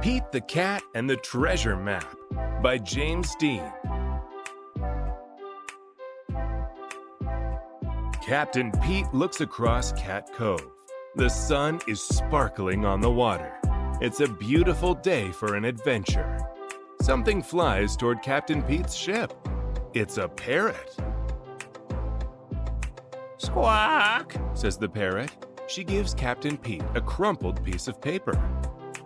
Pete the Cat and the Treasure Map by James Dean. Captain Pete looks across Cat Cove. The sun is sparkling on the water. It's a beautiful day for an adventure. Something flies toward Captain Pete's ship. It's a parrot. "Squawk," says the parrot. She gives Captain Pete a crumpled piece of paper.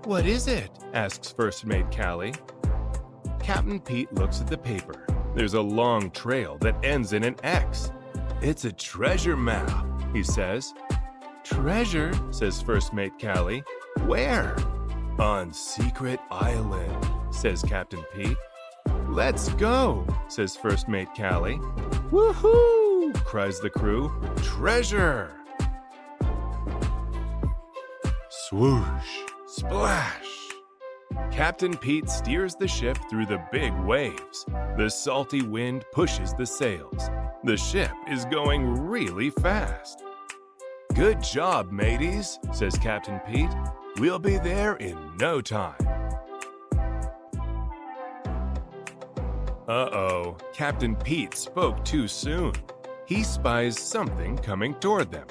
"What is it?" asks First Mate Callie. Captain Pete looks at the paper. There's a long trail that ends in an X. "It's a treasure map," he says. "Treasure?" says First Mate Callie. "Where?" "On Secret Island," says Captain Pete. "Let's go," says First Mate Callie. "Woohoo!" cries the crew. "Treasure!" Swoosh! Splash! Captain Pete steers the ship through the big waves. The salty wind pushes the sails. The ship is going really fast. "Good job, mateys," says Captain Pete. "We'll be there in no time." Uh-oh, Captain Pete spoke too soon. He spies something coming toward them.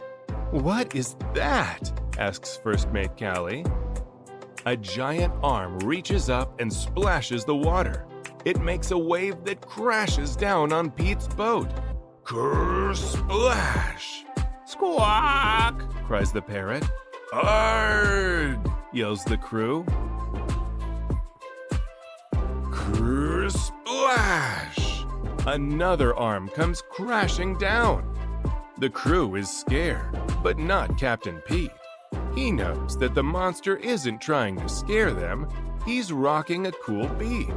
"What is that?" asks First Mate Callie. A giant arm reaches up and splashes the water. It makes a wave that crashes down on Pete's boat. Ker-splash! "Squawk!" cries the parrot. "Arrgh!" yells the crew. Ker-splash! Another arm comes crashing down. The crew is scared, but not Captain Pete. He knows that the monster isn't trying to scare them. He's rocking a cool beat.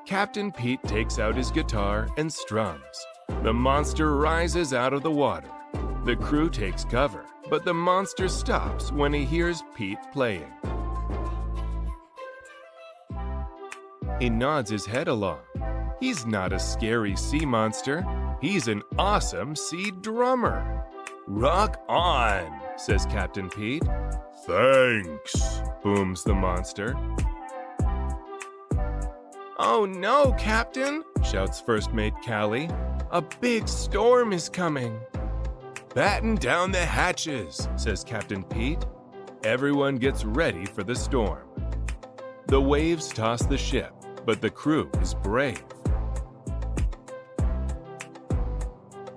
Captain Pete takes out his guitar and strums. The monster rises out of the water. The crew takes cover, but the monster stops when he hears Pete playing. He nods his head along. He's not a scary sea monster. He's an awesome sea drummer. "Rock on," says Captain Pete. "Thanks," booms the monster. "Oh no, Captain," shouts First Mate Callie. "A big storm is coming." "Batten down the hatches," says Captain Pete. Everyone gets ready for the storm. The waves toss the ship, but the crew is brave.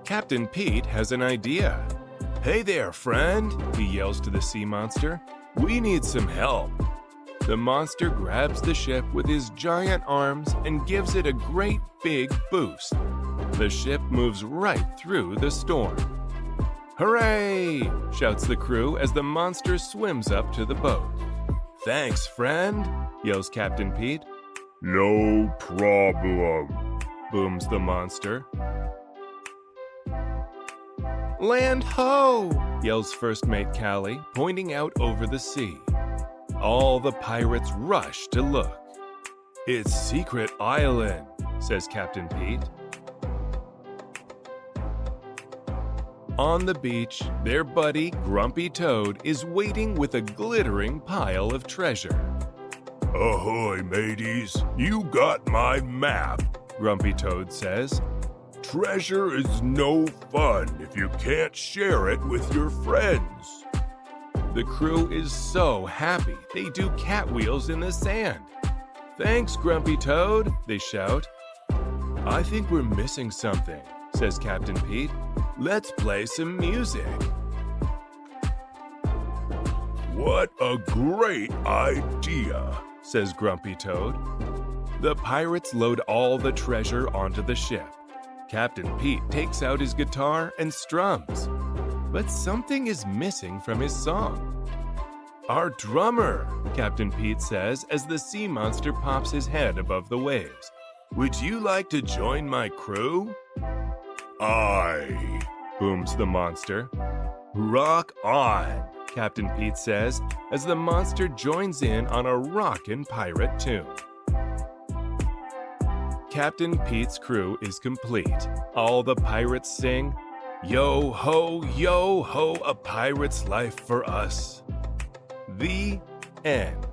Captain Pete has an idea. "Hey there, friend," he yells to the sea monster. "We need some help." The monster grabs the ship with his giant arms and gives it a great big boost. The ship moves right through the storm. "Hooray!" shouts the crew as the monster swims up to the boat. "Thanks, friend," yells Captain Pete. "No problem," booms the monster. "Land ho!" yells First Mate Callie, pointing out over the sea. All the pirates rush to look. "It's Secret Island," says Captain Pete. On the beach, their buddy, Grumpy Toad, is waiting with a glittering pile of treasure. "Ahoy, mateys! You got my map," Grumpy Toad says. "Treasure is no fun if you can't share it with your friends." The crew is so happy they do catwheels in the sand. "Thanks, Grumpy Toad," they shout. "I think we're missing something," says Captain Pete. "Let's play some music." "What a great idea," says Grumpy Toad. The pirates load all the treasure onto the ship. Captain Pete takes out his guitar and strums. But something is missing from his song. "Our drummer," Captain Pete says as the sea monster pops his head above the waves. "Would you like to join my crew?" "Aye," booms the monster. "Rock on," Captain Pete says as the monster joins in on a rockin' pirate tune. Captain Pete's crew is complete. All the pirates sing, yo ho, a pirate's life for us." The end.